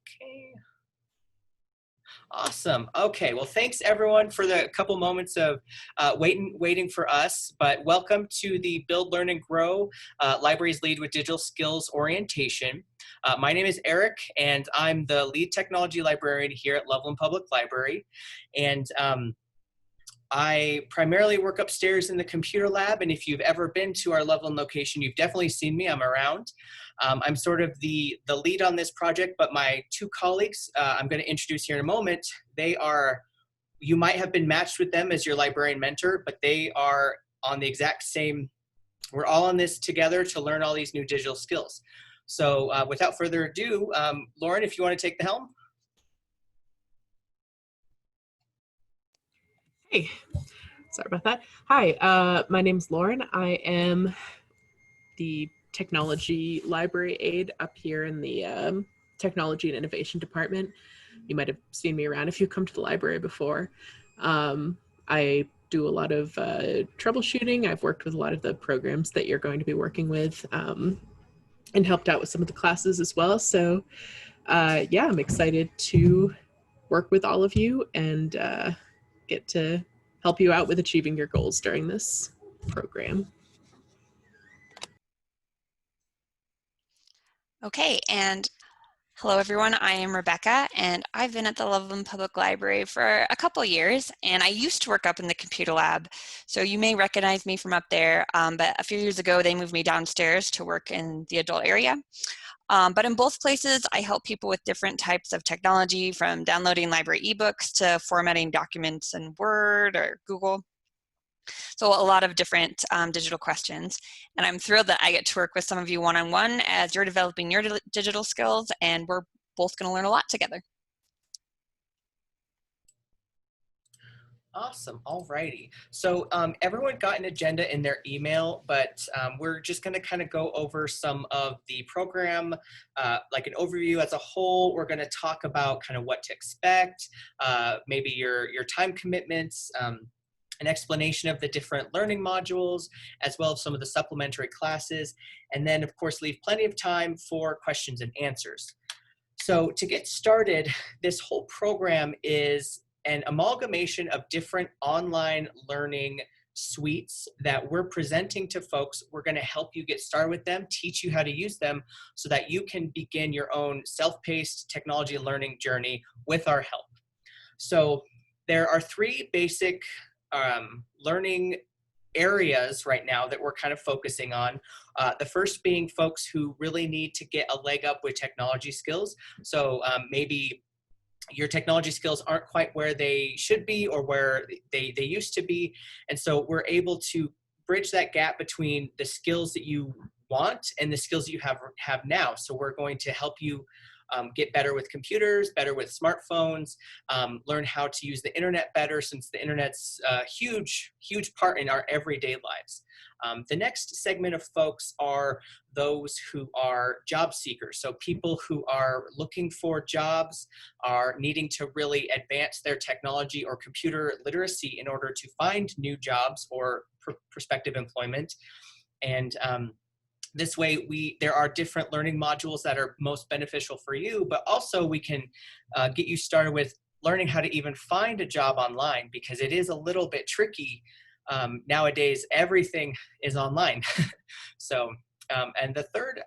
Okay. Awesome. Okay. Well, thanks everyone for the couple moments of waiting for us. But welcome to the Build, Learn, and Grow Libraries Lead with Digital Skills Orientation. My name is Eric, and I'm the lead technology librarian here at Loveland Public Library. And I primarily work upstairs in the computer lab, and if you've ever been to our Loveland location, you've definitely seen me. I'm around. I'm sort of the lead on this project, but my two colleagues I'm going to introduce here in a moment, you might have been matched with them as your librarian mentor, but they are on the exact same, we're all on this together to learn all these new digital skills. So without further ado, Lauren, if you want to take the helm. Hey, sorry about that. Hi, my name's Lauren. I am the technology library aide up here in the technology and innovation department. You might have seen me around if you come to the library before. I do a lot of troubleshooting. I've worked with a lot of the programs that you're going to be working with and helped out with some of the classes as well. So yeah, I'm excited to work with all of you and get to help you out with achieving your goals during this program. Okay, and hello everyone, I am Rebecca, and I've been at the Loveland Public Library for a couple years, and I used to work up in the computer lab, so you may recognize me from up there, but a few years ago they moved me downstairs to work in the adult area. But in both places, I help people with different types of technology, from downloading library ebooks to formatting documents in Word or Google. So a lot of different digital questions. And I'm thrilled that I get to work with some of you one-on-one as you're developing your digital skills, and we're both going to learn a lot together. Awesome. All righty. So everyone got an agenda in their email, but we're just going to kind of go over some of the program, like an overview as a whole. We're going to talk about kind of what to expect, maybe your time commitments, an explanation of the different learning modules, as well as some of the supplementary classes, and then of course leave plenty of time for questions and answers. So to get started, this whole program is an amalgamation of different online learning suites that we're presenting to folks. We're going to help you get started with them, teach you how to use them so that you can begin your own self-paced technology learning journey with our help. So there are three basic learning areas right now that we're kind of focusing on. The first being folks who really need to get a leg up with technology skills. So maybe your technology skills aren't quite where they should be or where they used to be. And so we're able to bridge that gap between the skills that you want and the skills that you have now. So we're going to help you get better with computers, better with smartphones, learn how to use the internet better, since the internet's a huge part in our everyday lives. The next segment of folks are those who are job seekers. So people who are looking for jobs, are needing to really advance their technology or computer literacy in order to find new jobs or prospective employment. And this way, there are different learning modules that are most beneficial for you, but also we can get you started with learning how to even find a job online, because it is a little bit tricky. Nowadays, everything is online. So, and the third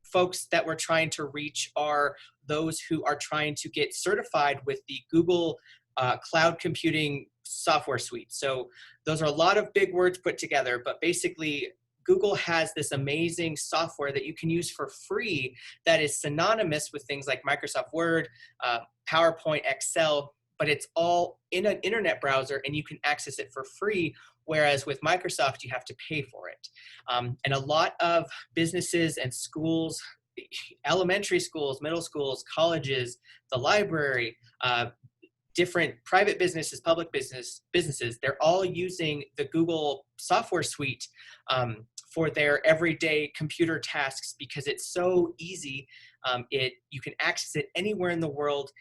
folks that we're trying to reach are those who are trying to get certified with the Google Cloud Computing software suite. So those are a lot of big words put together, but basically Google has this amazing software that you can use for free that is synonymous with things like Microsoft Word, PowerPoint, Excel, but it's all in an internet browser and you can access it for free, whereas with Microsoft, you have to pay for it. And a lot of businesses and schools, elementary schools, middle schools, colleges, the library, different private businesses, public businesses, they're all using the Google software suite for their everyday computer tasks because it's so easy. You can access it anywhere in the world,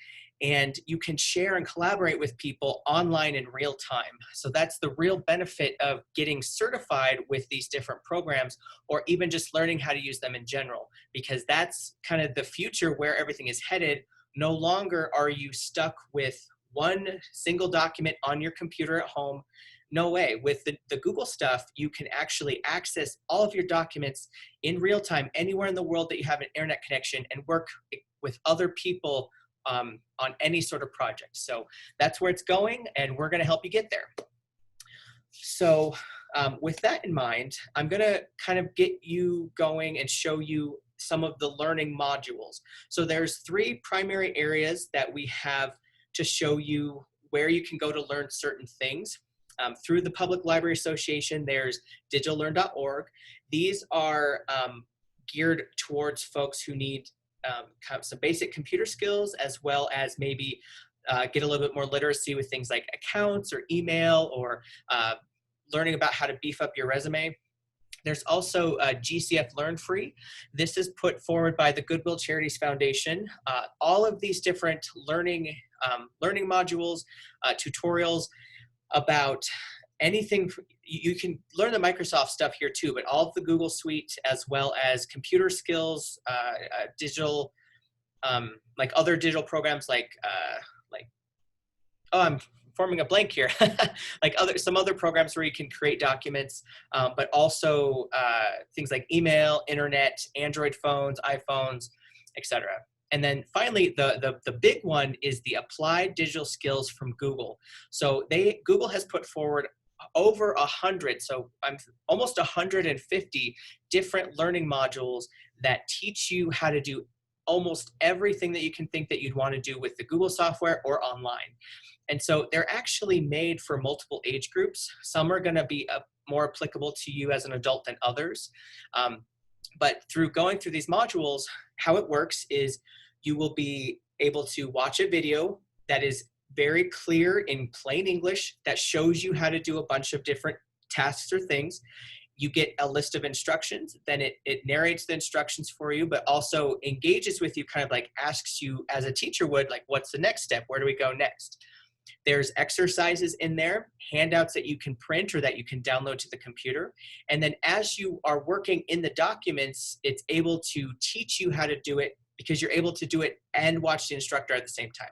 and you can share and collaborate with people online in real time. So that's the real benefit of getting certified with these different programs, or even just learning how to use them in general, because that's kind of the future where everything is headed. No longer are you stuck with one single document on your computer at home. No way. With the Google stuff, you can actually access all of your documents in real time, anywhere in the world that you have an internet connection, and work with other people on any sort of project. So that's where it's going, and we're going to help you get there. So with that in mind, I'm going to kind of get you going and show you some of the learning modules. So there's 3 primary areas that we have to show you where you can go to learn certain things. Through the Public Library Association, there's digitallearn.org. These are geared towards folks who need kind of some basic computer skills, as well as maybe get a little bit more literacy with things like accounts or email, or learning about how to beef up your resume. There's also GCF Learn free. This is put forward by the Goodwill Charities Foundation. All of these different learning modules, tutorials about anything. You can learn the Microsoft stuff here too, but all of the Google Suite, as well as computer skills, digital, like other digital programs like oh, I'm forming a blank here, like some other programs where you can create documents, but also things like email, internet, Android phones, iPhones, etc. And then finally, the big one is the applied digital skills from Google. So Google has put forward over 100, so almost 150 different learning modules that teach you how to do almost everything that you can think that you'd want to do with the Google software or online. And so they're actually made for multiple age groups. Some are going to be more applicable to you as an adult than others. But through going through these modules, how it works is you will be able to watch a video that is very clear in plain English that shows you how to do a bunch of different tasks or things. You get a list of instructions, then it narrates the instructions for you, but also engages with you, kind of like asks you as a teacher would, like, what's the next step? Where do we go next? There's exercises in there, handouts that you can print or that you can download to the computer. And then as you are working in the documents, it's able to teach you how to do it, because you're able to do it and watch the instructor at the same time.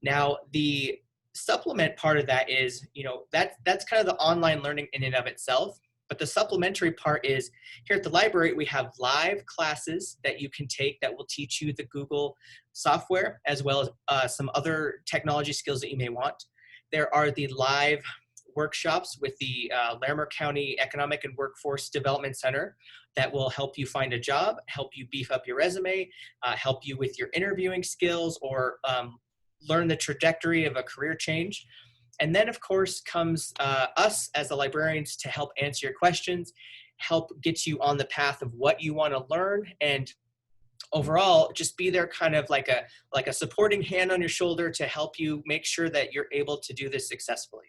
Now, the supplement part of that is, that's kind of the online learning in and of itself. But the supplementary part is, here at the library, we have live classes that you can take that will teach you the Google software, as well as some other technology skills that you may want. There are the live workshops with the Larimer County Economic and Workforce Development Center that will help you find a job, help you beef up your resume, help you with your interviewing skills, or learn the trajectory of a career change. And then, of course, comes us as the librarians to help answer your questions, help get you on the path of what you want to learn, and overall, just be there kind of like a supporting hand on your shoulder to help you make sure that you're able to do this successfully.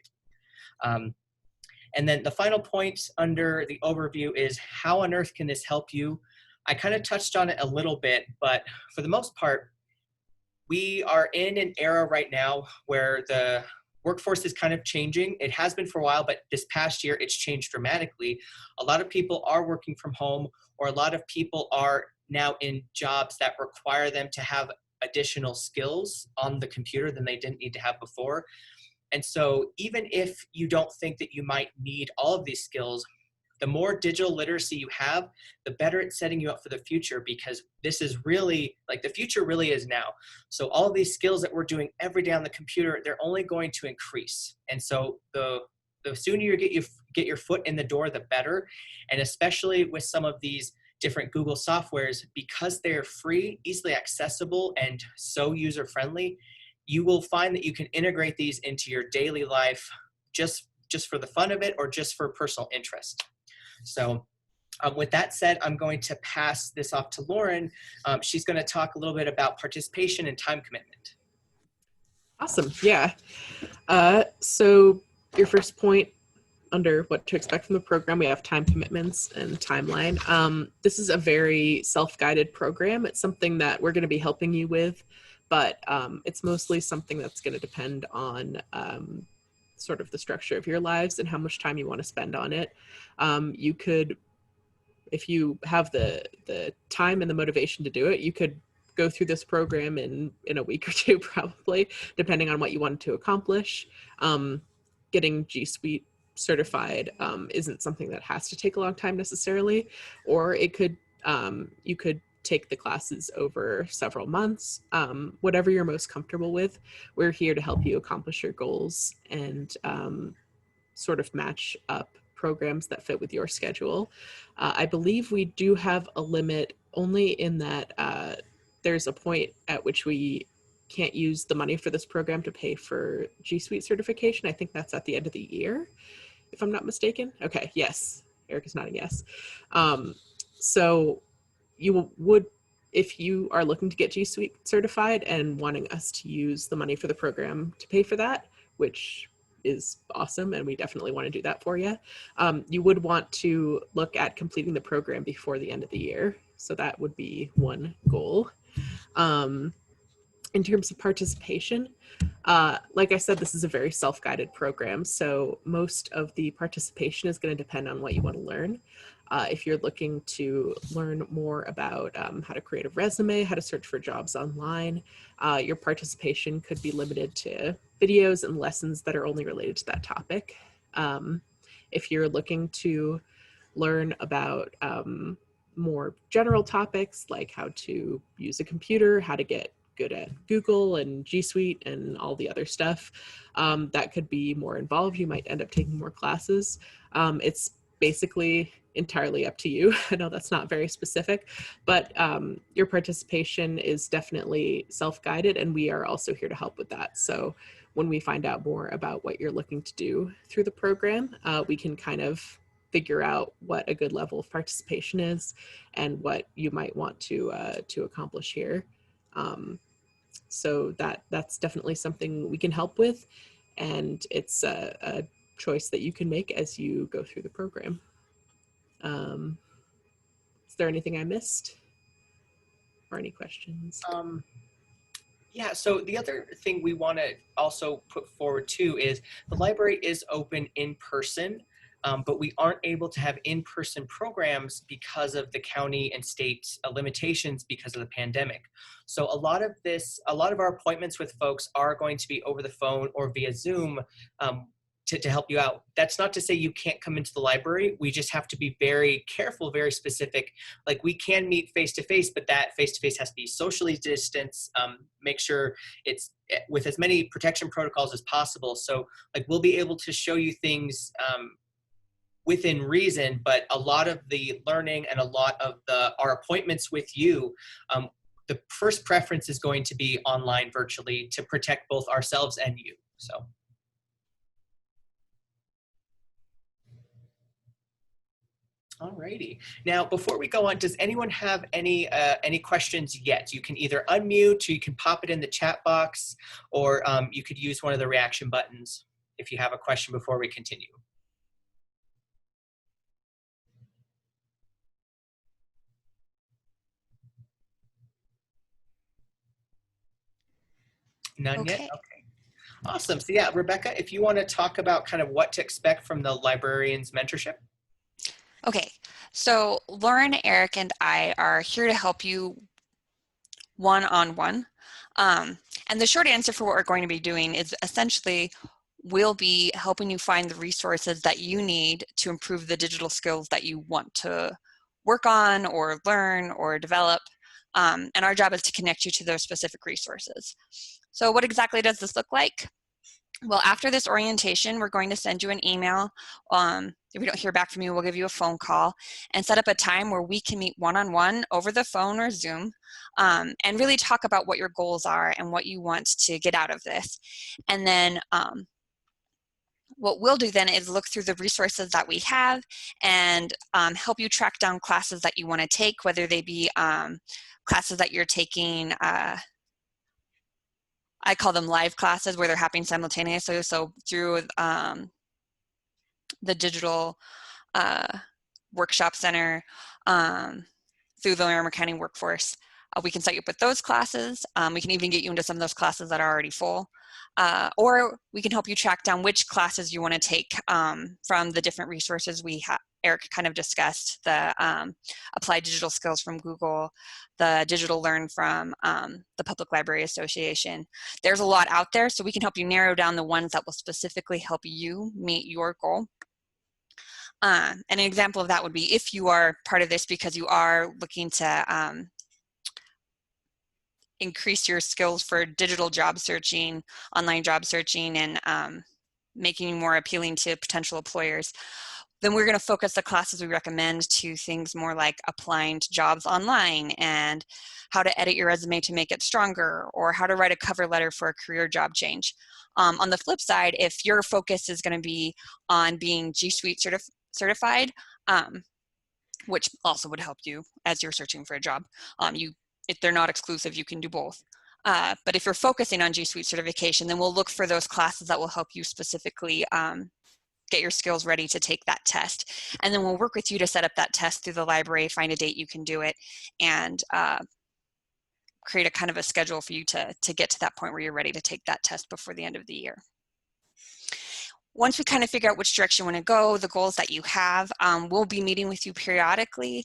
And then the final point under the overview is, how on earth can this help you? I kind of touched on it a little bit, but for the most part, we are in an era right now where the workforce is kind of changing. It has been for a while, but this past year it's changed dramatically. A lot of people are working from home, or a lot of people are now in jobs that require them to have additional skills on the computer than they didn't need to have before. And so even if you don't think that you might need all of these skills, the more digital literacy you have, the better it's setting you up for the future, because this is really, like, the future really is now. So all of these skills that we're doing every day on the computer, they're only going to increase. And so the sooner you get your foot in the door, the better. And especially with some of these different Google softwares, because they're free, easily accessible, and so user-friendly, you will find that you can integrate these into your daily life just for the fun of it, or just for personal interest. So with that said, I'm going to pass this off to Lauren. She's going to talk a little bit about participation and time commitment. Awesome. Yeah. So your first point under what to expect from the program, we have time commitments and timeline. This is a very self-guided program. It's something that we're going to be helping you with but it's mostly something that's going to depend on sort of the structure of your lives and how much time you want to spend on it. You could, if you have the time and the motivation to do it, you could go through this program in a week or two, probably, depending on what you wanted to accomplish. Getting GSuite certified isn't something that has to take a long time necessarily, or it could, you could take the classes over several months, whatever you're most comfortable with. We're here to help you accomplish your goals and sort of match up programs that fit with your schedule. I believe we do have a limit only in that there's a point at which we can't use the money for this program to pay for GSuite certification. I think that's at the end of the year, if I'm not mistaken. Okay, yes. Eric is nodding yes. So you would, if you are looking to get GSuite certified and wanting us to use the money for the program to pay for that, which is awesome, and we definitely want to do that for you, you would want to look at completing the program before the end of the year. So that would be one goal. In terms of participation, like I said, this is a very self-guided program, so most of the participation is going to depend on what you want to learn. If you're looking to learn more about how to create a resume, how to search for jobs online, your participation could be limited to videos and lessons that are only related to that topic. If you're looking to learn about more general topics like how to use a computer, how to get good at Google and G Suite and all the other stuff, that could be more involved. You might end up taking more classes. It's basically entirely up to you. I know that's not very specific, but your participation is definitely self-guided, and we are also here to help with that. So when we find out more about what you're looking to do through the program, we can kind of figure out what a good level of participation is and what you might want to accomplish here. So that's definitely something we can help with, and it's a choice that you can make as you go through the program. Is there anything I missed or any questions? Yeah, so the other thing we want to also put forward too is the library is open in person, but we aren't able to have in-person programs because of the county and state limitations because of the pandemic. So a lot of our appointments with folks are going to be over the phone or via Zoom, to help you out. That's not to say you can't come into the library. We just have to be very careful, very specific. Like, we can meet face-to-face, but that face-to-face has to be socially distanced, make sure it's with as many protection protocols as possible. So like, we'll be able to show you things within reason, but a lot of the learning and a lot of our appointments with you, the first preference is going to be online virtually to protect both ourselves and you. So. Alrighty. Now, before we go on, does anyone have any questions yet? You can either unmute, or you can pop it in the chat box, or you could use one of the reaction buttons if you have a question before we continue. None yet? Okay. Awesome. So yeah, Rebecca, if you want to talk about kind of what to expect from the librarians mentorship. Okay, so Lauren, Eric, and I are here to help you one-on-one. And the short answer for what we're going to be doing is essentially we'll be helping you find the resources that you need to improve the digital skills that you want to work on or learn or develop. And our job is to connect you to those specific resources. So what exactly does this look like? Well, after this orientation, we're going to send you an email. If we don't hear back from you, we'll give you a phone call and set up a time where we can meet one-on-one over the phone or Zoom, and really talk about what your goals are and what you want to get out of this. And then what we'll do then is look through the resources that we have and help you track down classes that you want to take, whether they be classes that you're taking, I call them live classes, where they're happening simultaneously. So through the digital workshop center, through the Learner County Workforce we can set you up with those classes. We can even get you into some of those classes that are already full. Or we can help you track down which classes you want to take from the different resources Eric kind of discussed, the Applied Digital Skills from Google, the Digital Learn from the Public Library Association. There's a lot out there, so we can help you narrow down the ones that will specifically help you meet your goal. And an example of that would be if you are part of this because you are looking to increase your skills for digital job searching, online job searching, and making you more appealing to potential employers, then we're going to focus the classes we recommend to things more like applying to jobs online and how to edit your resume to make it stronger, or how to write a cover letter for a career job change. On the flip side, if your focus is going to be on being GSuite certified, which also would help you as you're searching for a job, if they're not exclusive, you can do both. But if you're focusing on GSuite certification, then we'll look for those classes that will help you specifically get your skills ready to take that test. And then we'll work with you to set up that test through the library, find a date you can do it, and create a kind of a schedule for you to get to that point where you're ready to take that test before the end of the year. Once we kind of figure out which direction you want to go, the goals that you have, we'll be meeting with you periodically,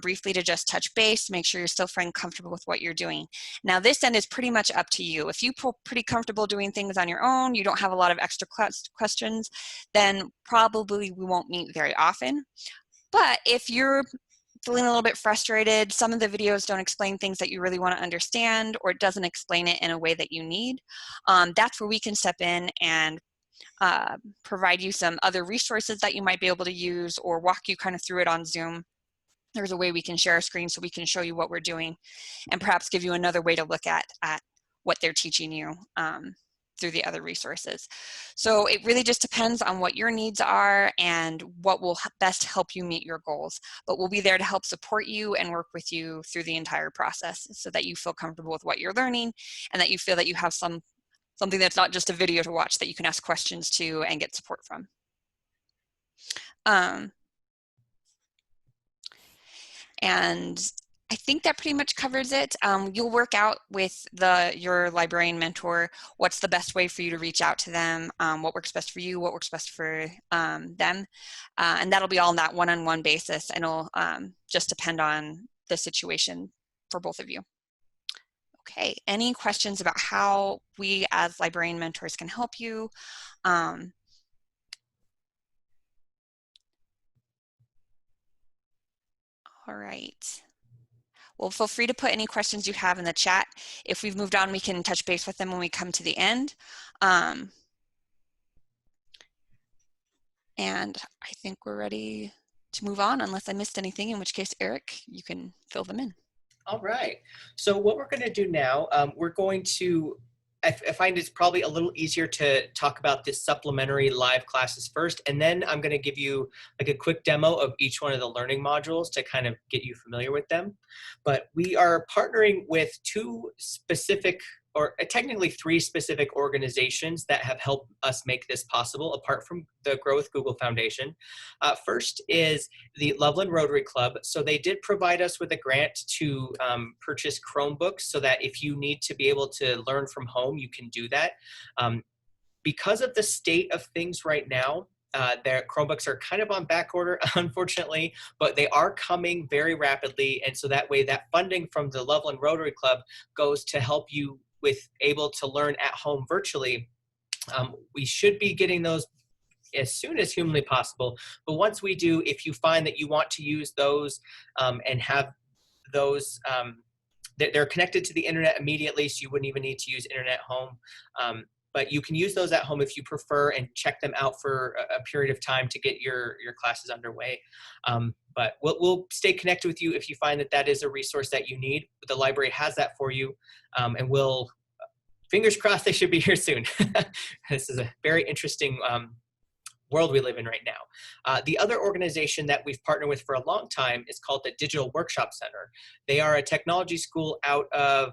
briefly to just touch base, make sure you're still feeling comfortable with what you're doing. Now this end is pretty much up to you. If you feel pretty comfortable doing things on your own, you don't have a lot of extra questions, then probably we won't meet very often. But if you're feeling a little bit frustrated, some of the videos don't explain things that you really want to understand, or it doesn't explain it in a way that you need, that's where we can step in and provide you some other resources that you might be able to use, or walk you kind of through it on Zoom. There's a way we can share a screen so we can show you what we're doing, and perhaps give you another way to look at what they're teaching you through the other resources. So it really just depends on what your needs are and what will best help you meet your goals. But we'll be there to help support you and work with you through the entire process so that you feel comfortable with what you're learning, and that you feel that you have something that's not just a video to watch that you can ask questions to and get support from. And I think that pretty much covers it. You'll work out with your librarian mentor what's the best way for you to reach out to them, what works best for you, what works best for them. And that'll be all on that one-on-one basis, and it'll just depend on the situation for both of you. Okay, any questions about how we as librarian mentors can help you? All right. Well, feel free to put any questions you have in the chat. If we've moved on, we can touch base with them when we come to the end. And I think we're ready to move on, unless I missed anything, in which case, Eric, you can fill them in. All right. So what we're going to do now, we're going to, I find it's probably a little easier to talk about this supplementary live classes first, and then I'm going to give you like a quick demo of each one of the learning modules to kind of get you familiar with them. But we are partnering with two specific, or technically three specific organizations that have helped us make this possible, apart from the Grow with Google Foundation. First is the Loveland Rotary Club. So they did provide us with a grant to purchase Chromebooks, so that if you need to be able to learn from home, you can do that. Because of the state of things right now, their Chromebooks are kind of on back order, unfortunately, but they are coming very rapidly. And so that way, that funding from the Loveland Rotary Club goes to help you with able to learn at home virtually. We should be getting those as soon as humanly possible. But once we do, if you find that you want to use those and have those, they're connected to the internet immediately, so you wouldn't even need to use internet home. But you can use those at home if you prefer, and check them out for a period of time to get your classes underway. But we'll stay connected with you if you find that that is a resource that you need. The library has that for you, and we'll, fingers crossed, they should be here soon. This is a very interesting world we live in right now. The other organization that we've partnered with for a long time is called the Digital Workshop Center. They are a technology school out of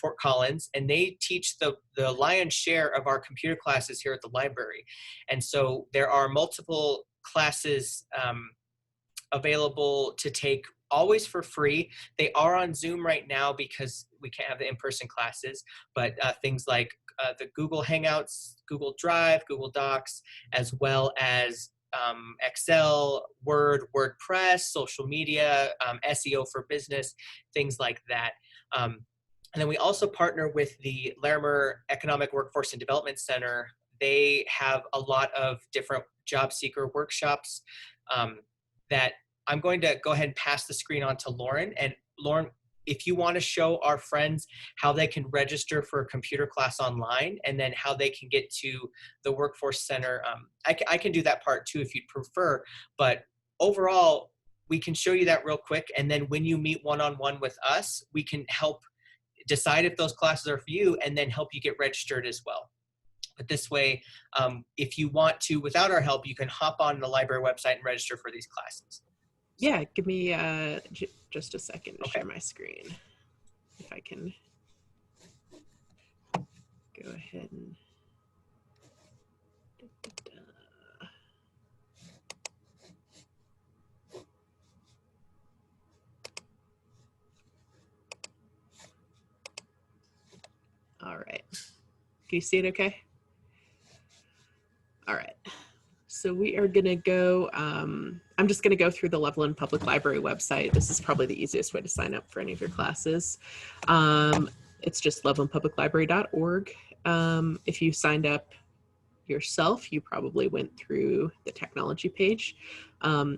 Fort Collins, and they teach the lion's share of our computer classes here at the library. And so there are multiple classes available to take always for free. They are on Zoom right now because we can't have the in-person classes, but things like the Google Hangouts, Google Drive, Google Docs, as well as Excel, Word, WordPress, social media, SEO for business, things like that. And then we also partner with the Larimer Economic Workforce and Development Center. They have a lot of different job seeker workshops that I'm going to go ahead and pass the screen on to Lauren. And Lauren, if you want to show our friends how they can register for a computer class online and then how they can get to the Workforce Center, I can do that part too if you'd prefer. But overall, we can show you that real quick. And then when you meet one-on-one with us, we can help decide if those classes are for you and then help you get registered as well. But this way, if you want to, without our help, you can hop on the library website and register for these classes. Yeah, give me just a second to Okay. share my screen. If I can go ahead and... All right. Can you see it okay? All right. So we are going to go, I'm just going to go through the Loveland Public Library website. This is probably the easiest way to sign up for any of your classes. It's just lovelandpubliclibrary.org. If you signed up yourself, you probably went through the technology page.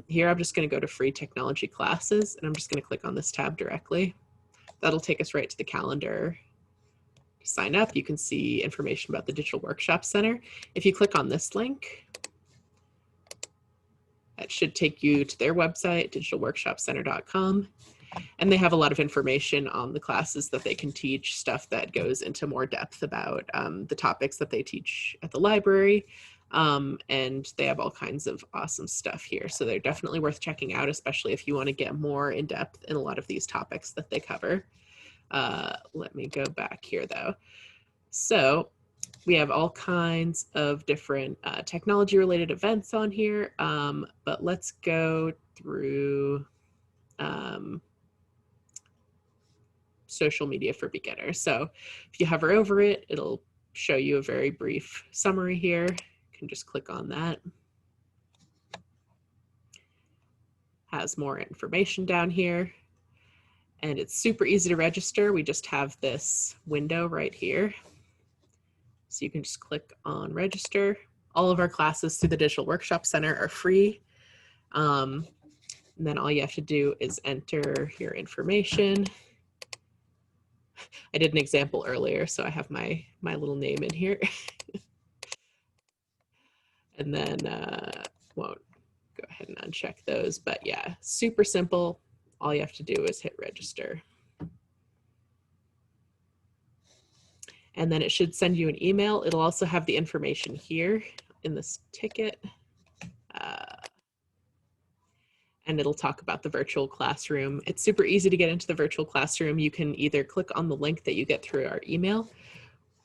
Here, I'm just going to go to free technology classes, and I'm just going to click on this tab directly. That'll take us right to the calendar. To sign up, you can see information about the Digital Workshop Center. If you click on this link, that should take you to their website, digitalworkshopcenter.com. And they have a lot of information on the classes that they can teach, stuff that goes into more depth about the topics that they teach at the library. And they have all kinds of awesome stuff here. So they're definitely worth checking out, especially if you want to get more in depth in a lot of these topics that they cover. Let me go back here though. So we have all kinds of different technology related events on here, but let's go through social media for beginners. So if you hover over it, it'll show you a very brief summary here. You can just click on that. Has more information down here. And it's super easy to register. We just have this window right here. So you can just click on register. All of our classes through the Digital Workshop Center are free. And then all you have to do is enter your information. I did an example earlier, so I have my little name in here. And then won't go ahead and uncheck those. But yeah, super simple. All you have to do is hit register. And then it should send you an email. It'll also have the information here in this ticket. And it'll talk about the virtual classroom. It's super easy to get into the virtual classroom. You can either click on the link that you get through our email,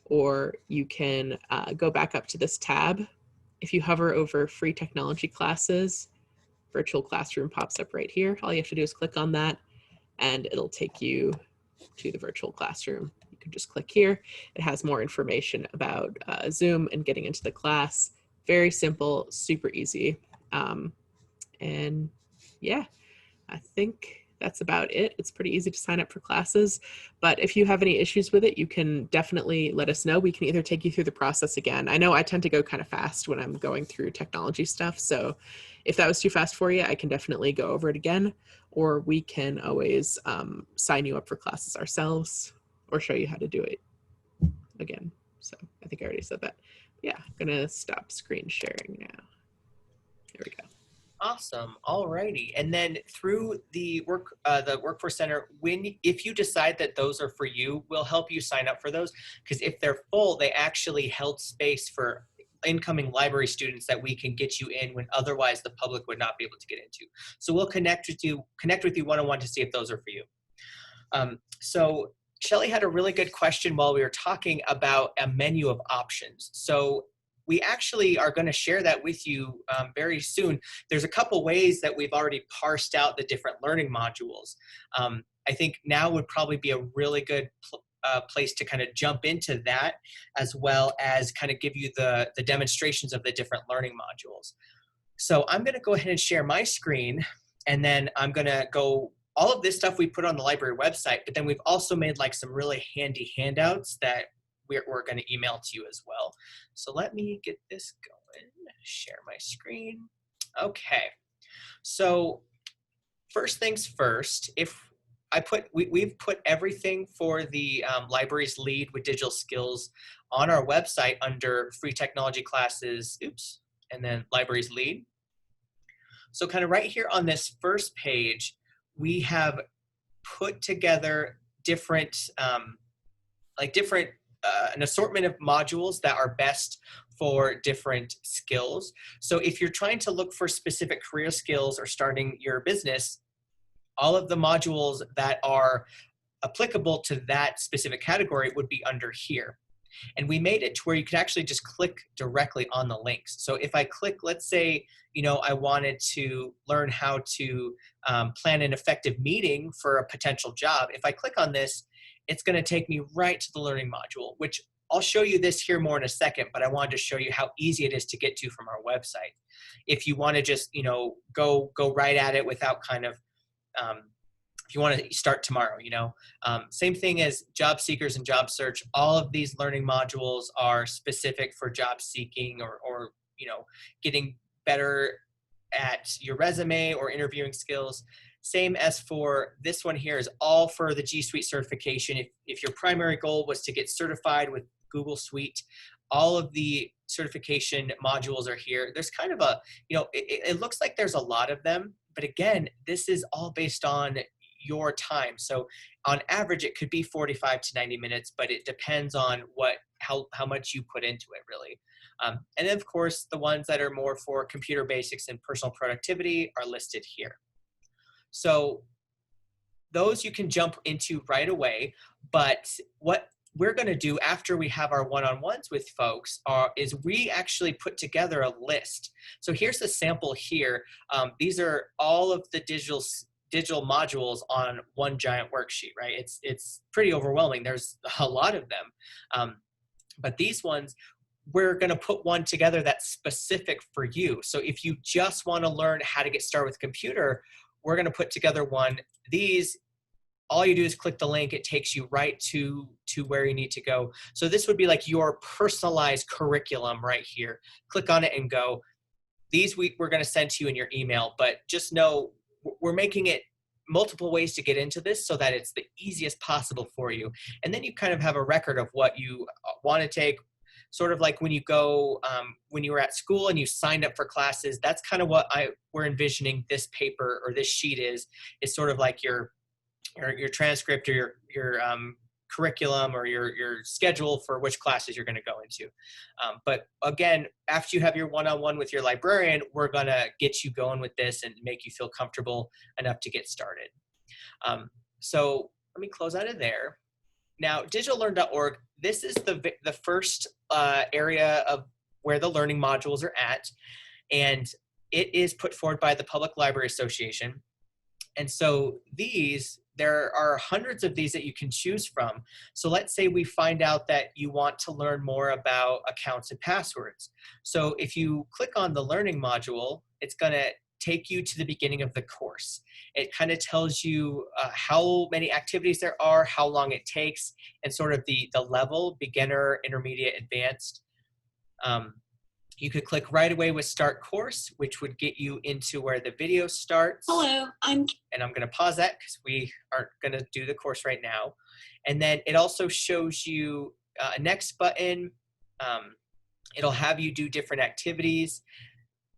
or you can go back up to this tab. If you hover over free technology classes, virtual classroom pops up right here. All you have to do is click on that and it'll take you to the virtual classroom. You can just click here. It has more information about Zoom and getting into the class. Very simple, super easy. And yeah, I think that's about it. It's pretty easy to sign up for classes, but if you have any issues with it, you can definitely let us know. We can either take you through the process again. I know I tend to go kind of fast when I'm going through technology stuff. So if that was too fast for you, I can definitely go over it again, or we can always sign you up for classes ourselves or show you how to do it again. So I think I already said that. Yeah, I'm gonna stop screen sharing now. There we go. Awesome. Alrighty. And then through the Workforce Center, if you decide that those are for you, we'll help you sign up for those, because if they're full, they actually held space for incoming library students that we can get you in when otherwise the public would not be able to get into. So we'll connect with you one-on-one to see if those are for you. So Shelley had a really good question while we were talking about a menu of options. So we actually are going to share that with you very soon. There's a couple ways that we've already parsed out the different learning modules. I think now would probably be a really good place to kind of jump into that, as well as kind of give you the demonstrations of the different learning modules. So I'm going to go ahead and share my screen, and then I'm going to go, all of this stuff we put on the library website, but then we've also made like some really handy handouts that we're going to email to you as well. So let me get this going, share my screen. Okay, so first things first, we've put everything for the library's lead with digital skills on our website under free technology classes, and then library's lead. So kind of right here on this first page, we have put together different, an assortment of modules that are best for different skills. So if you're trying to look for specific career skills or starting your business, all of the modules that are applicable to that specific category would be under here. And we made it to where you could actually just click directly on the links. So if I click, let's say, I wanted to learn how to plan an effective meeting for a potential job. If I click on this, it's going to take me right to the learning module, which I'll show you this here more in a second, but I wanted to show you how easy it is to get to from our website. If you want to just, go right at it without kind of, if you want to start tomorrow, same thing as job seekers and job search. All of these learning modules are specific for job seeking or getting better at your resume or interviewing skills. Same as for this one here is all for the GSuite certification. If your primary goal was to get certified with Google Suite, all of the certification modules are here. There's kind of a, it looks like there's a lot of them, but again, this is all based on your time. So on average, it could be 45 to 90 minutes, but it depends on how much you put into it, really. And then, of course, the ones that are more for computer basics and personal productivity are listed here. So those you can jump into right away, but what we're going to do after we have our one-on-ones with folks is we actually put together a list. So here's the sample here. These are all of the digital modules on one giant worksheet, right? It's pretty overwhelming. There's a lot of them. But these ones, we're going to put one together that's specific for you. So if you just want to learn how to get started with computer, we're going to put together one. These, all you do is click the link. It takes you right to where you need to go. So this would be like your personalized curriculum right here. Click on it and go. These we're going to send to you in your email, but just know we're making it multiple ways to get into this so that it's the easiest possible for you. And then you kind of have a record of what you want to take, sort of like when you go, when you were at school and you signed up for classes. That's kind of what we're envisioning this paper or this sheet is sort of like your transcript or your curriculum or your schedule for which classes you're going to go into. But again, after you have your one-on-one with your librarian, we're going to get you going with this and make you feel comfortable enough to get started. So let me close out of there. Now, digitallearn.org, this is the first area of where the learning modules are at, and it is put forward by the Public Library Association. And so there are hundreds of these that you can choose from. So let's say we find out that you want to learn more about accounts and passwords. So if you click on the learning module, it's going to take you to the beginning of the course. It kind of tells you how many activities there are, how long it takes, and sort of the level, beginner, intermediate, advanced. You could click right away with Start Course, which would get you into where the video starts. Hello, and I'm going to pause that because we aren't going to do the course right now. And then it also shows you a next button. It'll have you do different activities.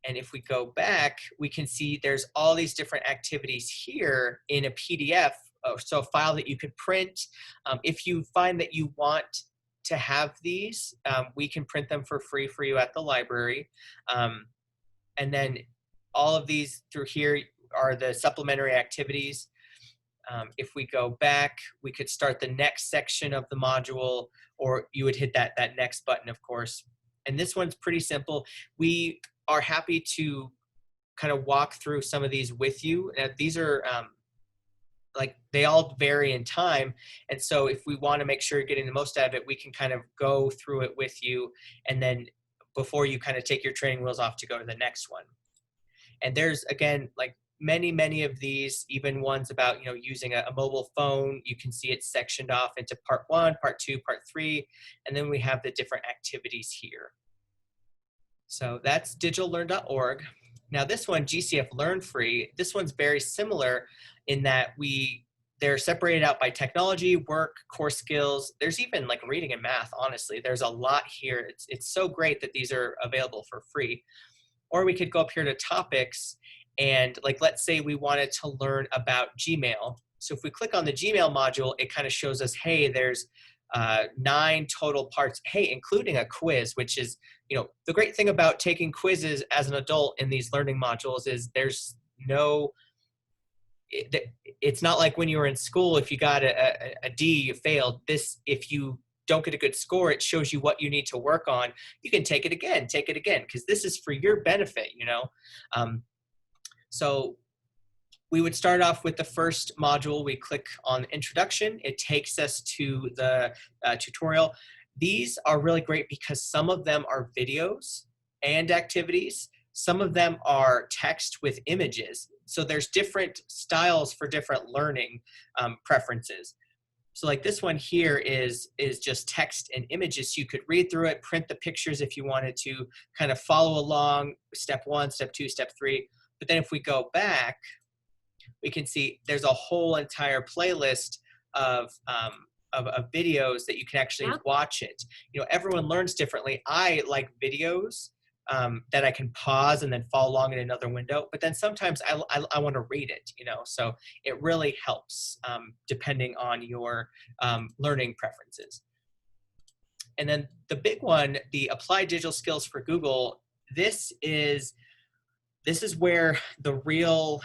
And if we go back, we can see there's all these different activities here in a PDF, so a file that you could print. If you find that you want to have these, we can print them for free for you at the library. And then all of these through here are the supplementary activities. If we go back, we could start the next section of the module, or you would hit that next button, of course. And this one's pretty simple. We are happy to kind of walk through some of these with you. These are like, they all vary in time. And so if we want to make sure you're getting the most out of it, we can kind of go through it with you. And then before you kind of take your training wheels off to go to the next one. And there's, again, like many of these, even ones about, using a mobile phone. You can see it's sectioned off into part 1, part 2, part 3. And then we have the different activities here. So that's digitallearn.org. Now this one, GCF Learn Free, this one's very similar in that they're separated out by technology, work, core skills. There's even like reading and math, honestly. There's a lot here. It's so great that these are available for free. Or we could go up here to topics and, like, let's say we wanted to learn about Gmail. So if we click on the Gmail module, it kind of shows us, hey, there's 9 total parts, hey, including a quiz, which is, the great thing about taking quizzes as an adult in these learning modules is there's no, it's not like when you were in school, if you got a D, you failed. If you don't get a good score, it shows you what you need to work on. You can take it again, because this is for your benefit, So we would start off with the first module. We click on Introduction. It takes us to the tutorial. These are really great because some of them are videos and activities. Some of them are text with images. So there's different styles for different learning preferences. So like this one here is just text and images. So you could read through it, print the pictures if you wanted to, kind of follow along, step 1, step 2, step 3. But then if we go back, we can see there's a whole entire playlist of videos that you can actually watch it. Everyone learns differently. I like videos that I can pause and then follow along in another window. But then sometimes I want to read it, so it really helps depending on your learning preferences. And then the big one, the Applied Digital Skills for Google, this is where the real,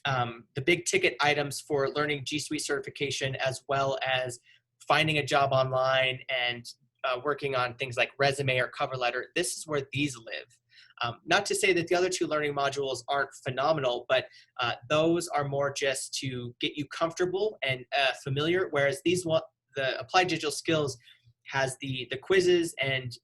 the big ticket items for learning GSuite certification, as well as finding a job online and working on things like resume or cover letter, this is where these live. Not to say that the other 2 learning modules aren't phenomenal, but those are more just to get you comfortable and familiar, whereas the Applied Digital Skills has the quizzes and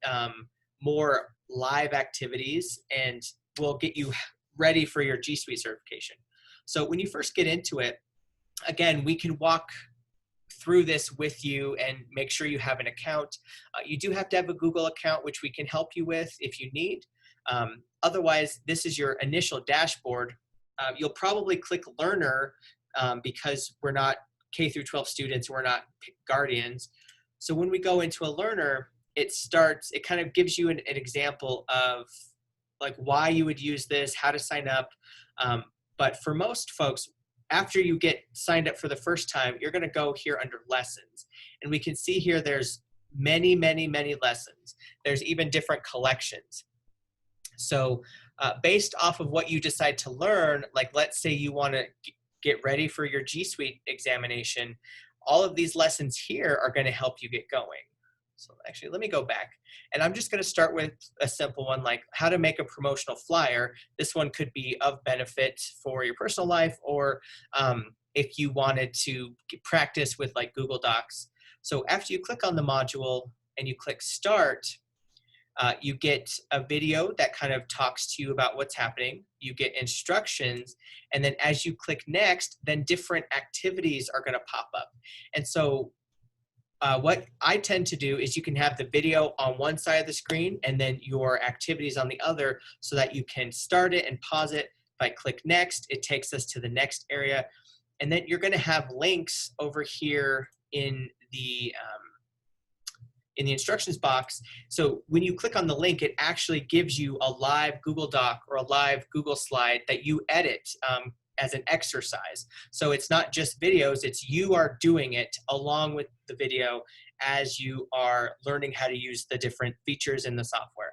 more live activities, and will get you ready for your GSuite certification. So when you first get into it, again, we can walk through this with you and make sure you have an account. You do have to have a Google account, which we can help you with if you need. Otherwise, this is your initial dashboard. You'll probably click Learner because we're not K through 12 students, we're not guardians. So when we go into a Learner, it kind of gives you an example of like why you would use this, how to sign up. But for most folks, after you get signed up for the first time, you're going to go here under lessons. And we can see here there's many lessons. There's even different collections. So based off of what you decide to learn, like let's say you want to get ready for your GSuite examination, all of these lessons here are going to help you get going. So actually, let me go back. And I'm just going to start with a simple one, like how to make a promotional flyer. This one could be of benefit for your personal life, or if you wanted to practice with like Google Docs. So after you click on the module and you click Start, you get a video that kind of talks to you about what's happening. You get instructions, and then as you click Next, then different activities are going to pop up. And so what I tend to do is you can have the video on one side of the screen and then your activities on the other, so that you can start it and pause it. If I click Next, it takes us to the next area. And then you're going to have links over here in the instructions box. So when you click on the link, it actually gives you a live Google Doc or a live Google slide that you edit as an exercise. So it's not just videos, it's you are doing it along with the video as you are learning how to use the different features in the software.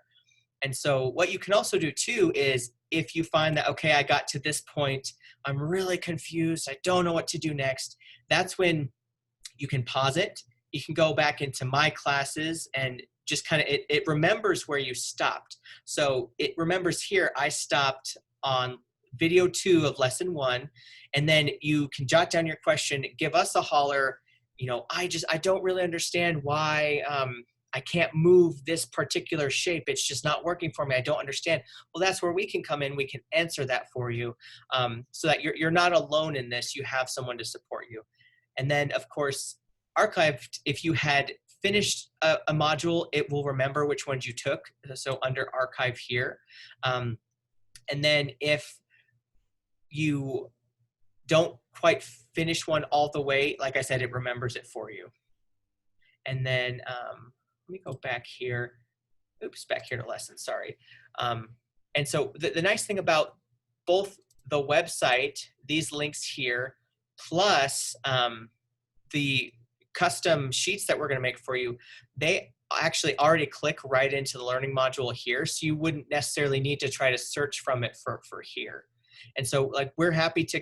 And so what you can also do too is if you find that, okay, I got to this point, I'm really confused, I don't know what to do next, that's when you can pause it. You can go back into My Classes and just kind of, it remembers where you stopped. So it remembers here, I stopped on video 2 of lesson 1, and then you can jot down your question, give us a holler, you know, I don't really understand why I can't move this particular shape. It's just not working for me. I don't understand. Well, that's where we can come in. We can answer that for you, so that you're not alone in this. You have someone to support you. And then, of course, archived, if you had finished a module, it will remember which ones you took. So under archive here. And then if you don't quite finish one all the way, like I said, it remembers it for you. And then let me go back here. Oops, back here to lessons, sorry. And so the nice thing about both the website, these links here, plus the custom sheets that we're gonna make for you, they actually already click right into the learning module here. So you wouldn't necessarily need to try to search from it for here. And so like, we're happy to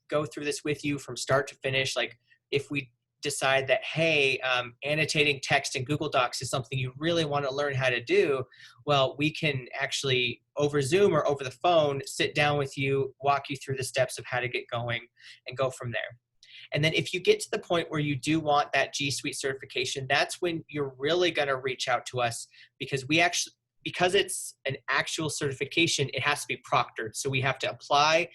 go through this with you from start to finish. Like if we decide that, hey, annotating text in Google Docs is something you really want to learn how to do, well, we can actually over Zoom or over the phone, sit down with you, walk you through the steps of how to get going and go from there. And then if you get to the point where you do want that GSuite certification, that's when you're really going to reach out to us, because because it's an actual certification, it has to be proctored. So we have to apply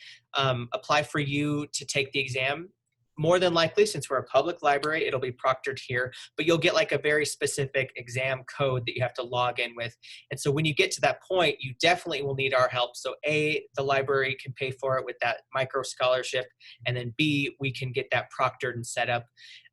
for you to take the exam. More than likely, since we're a public library, it'll be proctored here, but you'll get like a very specific exam code that you have to log in with. And so when you get to that point, you definitely will need our help. So A, the library can pay for it with that micro scholarship, and then B, we can get that proctored and set up.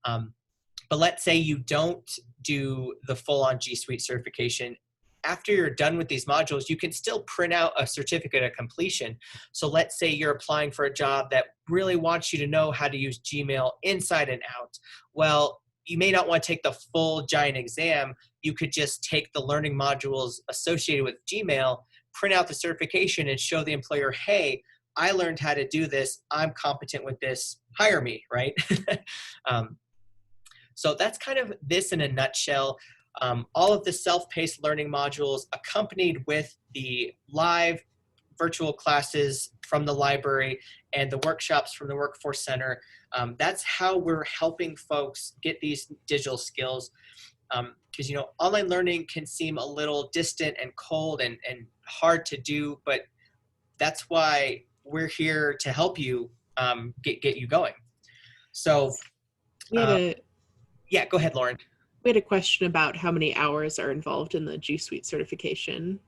But let's say you don't do the full-on GSuite certification. After you're done with these modules, you can still print out a certificate of completion. So let's say you're applying for a job that really wants you to know how to use Gmail inside and out. Well, you may not want to take the full giant exam. You could just take the learning modules associated with Gmail, print out the certification, and show the employer, hey, I learned how to do this. I'm competent with this. Hire me, right? So that's kind of this in a nutshell. All of the self-paced learning modules accompanied with the live virtual classes from the library and the workshops from the Workforce Center. That's how we're helping folks get these digital skills. Because, you know, online learning can seem a little distant and cold and hard to do, but that's why we're here to help you get you going. So, yeah, go ahead, Lauren. We had a question about how many hours are involved in the GSuite certification.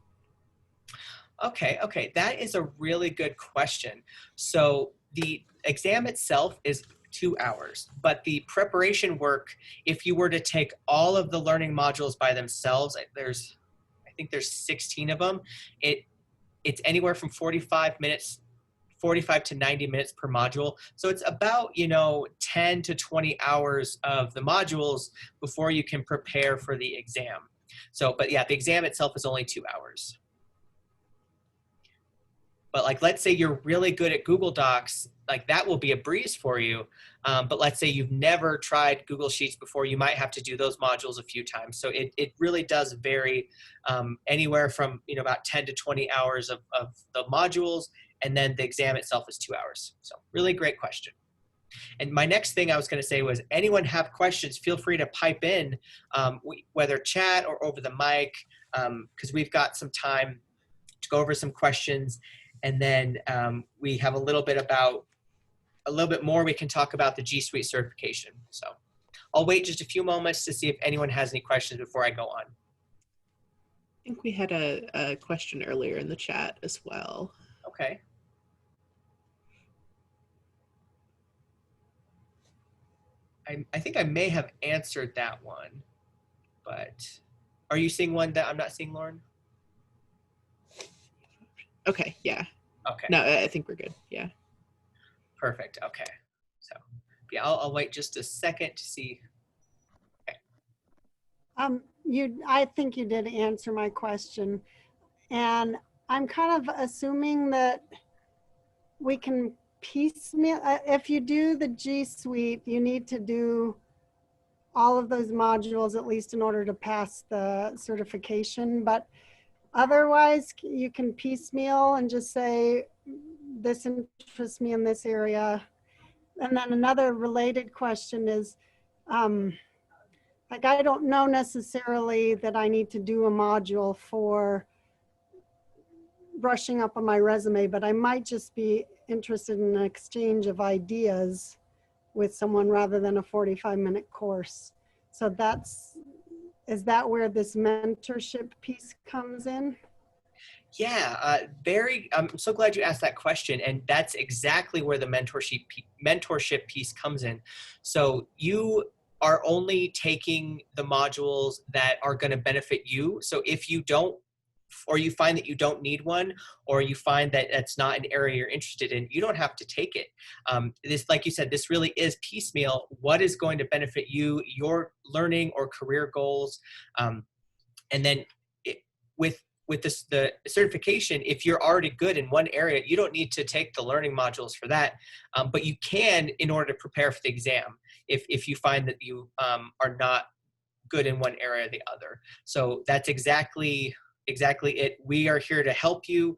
Okay, that is a really good question. So the exam itself is 2 hours, but the preparation work, if you were to take all of the learning modules by themselves, I think there's 16 of them, it's anywhere from 45 to 90 minutes per module. So it's about, 10 to 20 hours of the modules before you can prepare for the exam. So, but yeah, the exam itself is only 2 hours. But like, let's say you're really good at Google Docs, like that will be a breeze for you. But let's say you've never tried Google Sheets before, you might have to do those modules a few times. So it really does vary, anywhere from, about 10 to 20 hours of the modules. And then the exam itself is 2 hours. So really great question. And my next thing I was going to say was, anyone have questions, feel free to pipe in, whether chat or over the mic, because we've got some time to go over some questions. And then we have a little bit more we can talk about the GSuite certification. So I'll wait just a few moments to see if anyone has any questions before I go on. I think we had a question earlier in the chat as well. Okay. I think I may have answered that one, but are you seeing one that I'm not seeing, Lauren? Okay, yeah. Okay. No, I think we're good, yeah. Perfect, okay. So, yeah, I'll wait just a second to see. Okay. I think you did answer my question. And I'm kind of assuming that we can piecemeal, if you do the GSuite, you need to do all of those modules, at least in order to pass the certification. But otherwise, you can piecemeal and just say, this interests me in this area. And then another related question is, like, I don't know necessarily that I need to do a module for brushing up on my resume, but I might just be interested in an exchange of ideas with someone rather than a 45-minute course. So is that where this mentorship piece comes in? Yeah, I'm so glad you asked that question, and that's exactly where the mentorship piece comes in. So you are only taking the modules that are going to benefit you. So if you don't, or you find that you don't need one, or you find that that's not an area you're interested in, you don't have to take it. This, like you said, this really is piecemeal. What is going to benefit you, your learning or career goals, and then with this, the certification, if you're already good in one area, you don't need to take the learning modules for that, but you can in order to prepare for the exam if you find that you are not good in one area or the other. So that's exactly it. We are here to help you.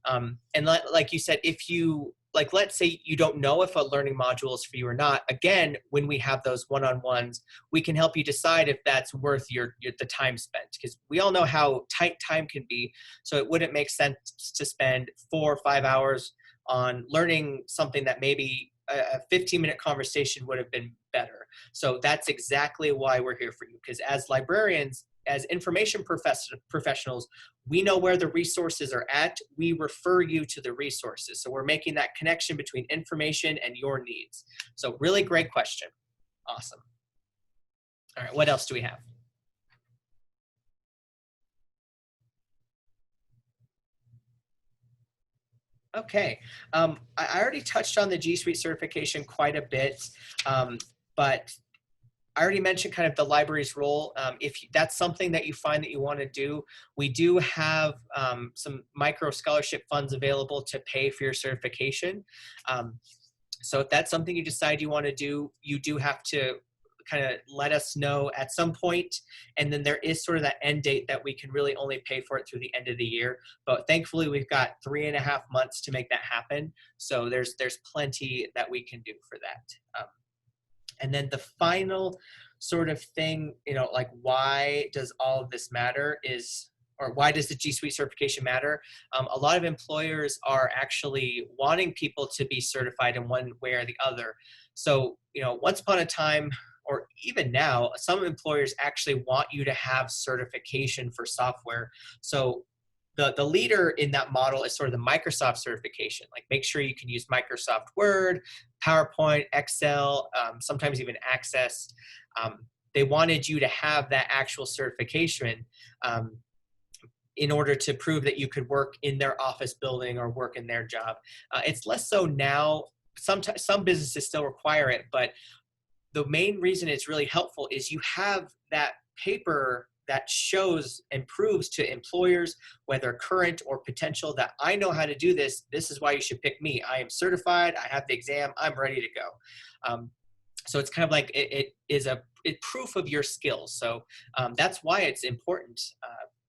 And like you said, if you, like, let's say you don't know if a learning module is for you or not. Again, when we have those one-on-ones, we can help you decide if that's worth the time spent, because we all know how tight time can be. So it wouldn't make sense to spend 4 or 5 hours on learning something that maybe a 15-minute conversation would have been better. So that's exactly why we're here for you, because as librarians, as information professionals, we know where the resources are at. We refer you to the resources. So we're making that connection between information and your needs. So really great question. Awesome. All right, what else do we have? Okay, I already touched on the GSuite certification quite a bit, but I already mentioned kind of the library's role. If that's something that you find that you want to do, we do have some micro scholarship funds available to pay for your certification. So if that's something you decide you want to do, you do have to kind of let us know at some point, and then there is sort of that end date that we can really only pay for it through the end of the year. But thankfully, we've got 3.5 months to make that happen. So there's plenty that we can do for that. And then the final sort of thing, like, why does all of this matter or why does the GSuite certification matter? A lot of employers are actually wanting people to be certified in one way or the other. So, once upon a time, or even now, some employers actually want you to have certification for software. So the leader in that model is sort of the Microsoft certification. Like, make sure you can use Microsoft Word, PowerPoint, Excel, sometimes even Access. They wanted you to have that actual certification in order to prove that you could work in their office building or work in their job. It's less so now. Sometimes some businesses still require it, but the main reason it's really helpful is you have that paper that shows and proves to employers, whether current or potential, that I know how to do this. This is why you should pick me. I am certified. I have the exam. I'm ready to go. So it's kind of like it is a proof of your skills. So that's why it's important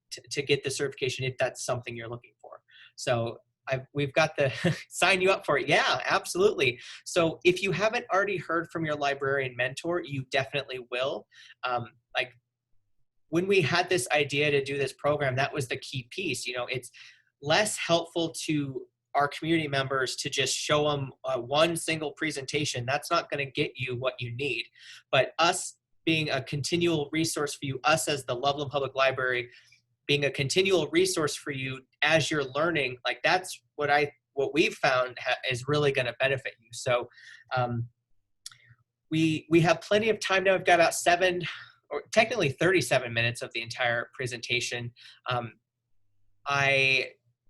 to get the certification if that's something you're looking for. So we've got the sign you up for it. Yeah, absolutely. So if you haven't already heard from your librarian mentor, you definitely will. Like, when we had this idea to do this program, that was the key piece. It's less helpful to our community members to just show them one single presentation. That's not going to get you what you need. But us being a continual resource for you, us as the Loveland Public Library, being a continual resource for you as you're learning, like, that's what we've found is really going to benefit you. So we have plenty of time now. We've got about 7 or technically 37 minutes of the entire presentation. I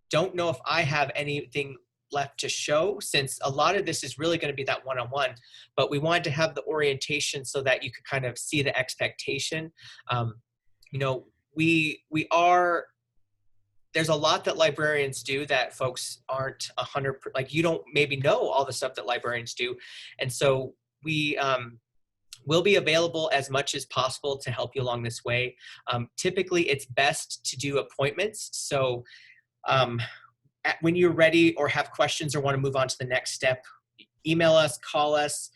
don't know if I have anything left to show, since a lot of this is really going to be that one-on-one, but we wanted to have the orientation so that you could kind of see the expectation. There's a lot that librarians do that folks aren't 100%, like, you don't maybe know all the stuff that librarians do. And so we We'll be available as much as possible to help you along this way. Typically, it's best to do appointments. So when you're ready or have questions or want to move on to the next step, email us, call us.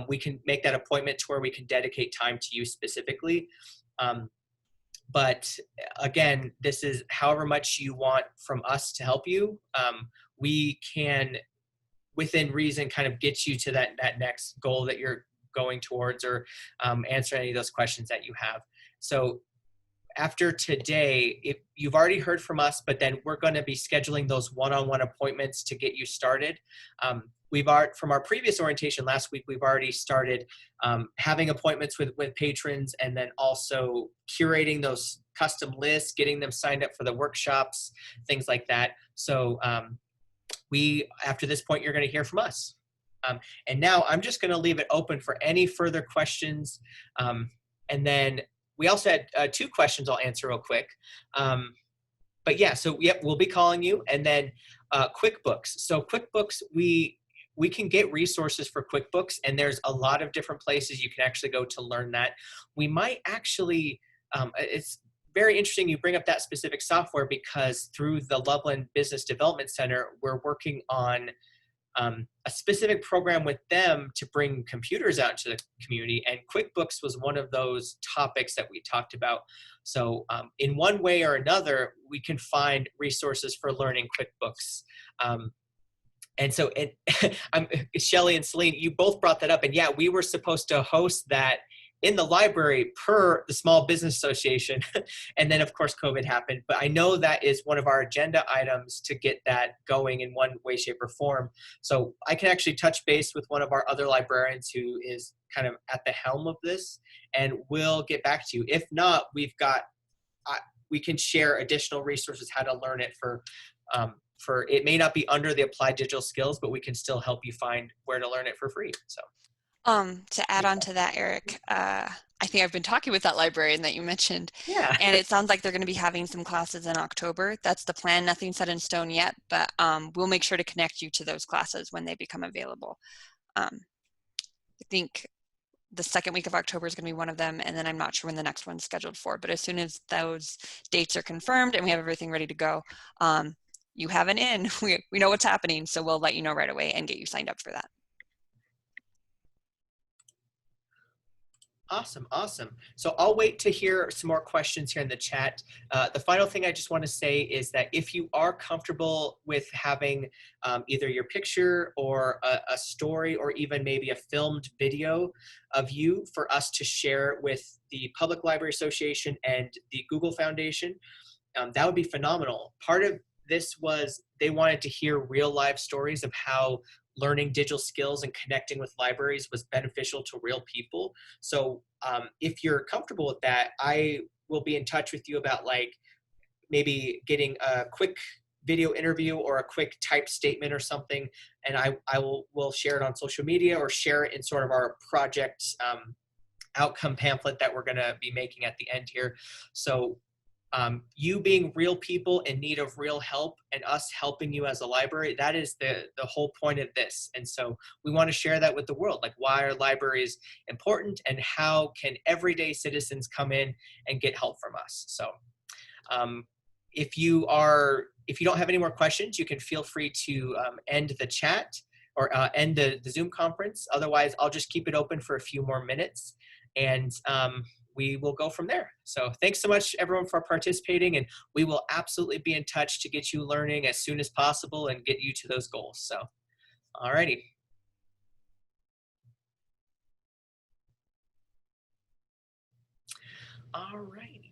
We can make that appointment to where we can dedicate time to you specifically. But again, this is however much you want from us to help you. We can, within reason, kind of get you to that next goal that you're going towards, or answer any of those questions that you have. So after today, if you've already heard from us, but then we're going to be scheduling those one-on-one appointments to get you started. From our previous orientation last week, we've already started having appointments with patrons, and then also curating those custom lists, getting them signed up for the workshops, things like that. So after this point, you're going to hear from us. And now I'm just going to leave it open for any further questions. And then we also had 2 questions I'll answer real quick. But yeah, so yep, we'll be calling you. And then QuickBooks. So QuickBooks, we can get resources for QuickBooks, and there's a lot of different places you can actually go to learn that. We might actually, it's very interesting you bring up that specific software, because through the Loveland Business Development Center, we're working on a specific program with them to bring computers out into the community, and QuickBooks was one of those topics that we talked about. So in one way or another, we can find resources for learning QuickBooks. And so Shelly and Celine, you both brought that up, and yeah, we were supposed to host that in the library per the Small Business Association. And then of course COVID happened, but I know that is one of our agenda items to get that going in one way, shape, or form. So I can actually touch base with one of our other librarians who is kind of at the helm of this, and we'll get back to you. If not, we can share additional resources how to learn it for it may not be under the applied digital skills, but we can still help you find where to learn it for free. So. To add on to that, Eric, I think I've been talking with that librarian that you mentioned. Yeah. And it sounds like they're going to be having some classes in October. That's the plan. Nothing set in stone yet, but we'll make sure to connect you to those classes when they become available. I think the second week of October is going to be one of them, and then I'm not sure when the next one's scheduled for. But as soon as those dates are confirmed and we have everything ready to go, you have an in. We know what's happening, so we'll let you know right away and get you signed up for that. Awesome, awesome. So I'll wait to hear some more questions here in the chat. The final thing I just want to say is that if you are comfortable with having either your picture or a story, or even maybe a filmed video of you for us to share with the Public Library Association and the Google Foundation, that would be phenomenal. Part of this was they wanted to hear real live stories of how learning digital skills and connecting with libraries was beneficial to real people. So if you're comfortable with that, I will be in touch with you about maybe getting a quick video interview or a quick type statement or something. And we'll share it on social media, or share it in sort of our project outcome pamphlet that we're gonna be making at the end here. So you being real people in need of real help, and us helping you as a library, that is the whole point of this. And so we want to share that with the world, like why are libraries important, and how can everyday citizens come in and get help from us. So if you don't have any more questions, you can feel free to end the chat, or end the Zoom conference. Otherwise, I'll just keep it open for a few more minutes, and we will go from there. So thanks so much everyone for participating, and we will absolutely be in touch to get you learning as soon as possible and get you to those goals. So, alrighty. Alrighty.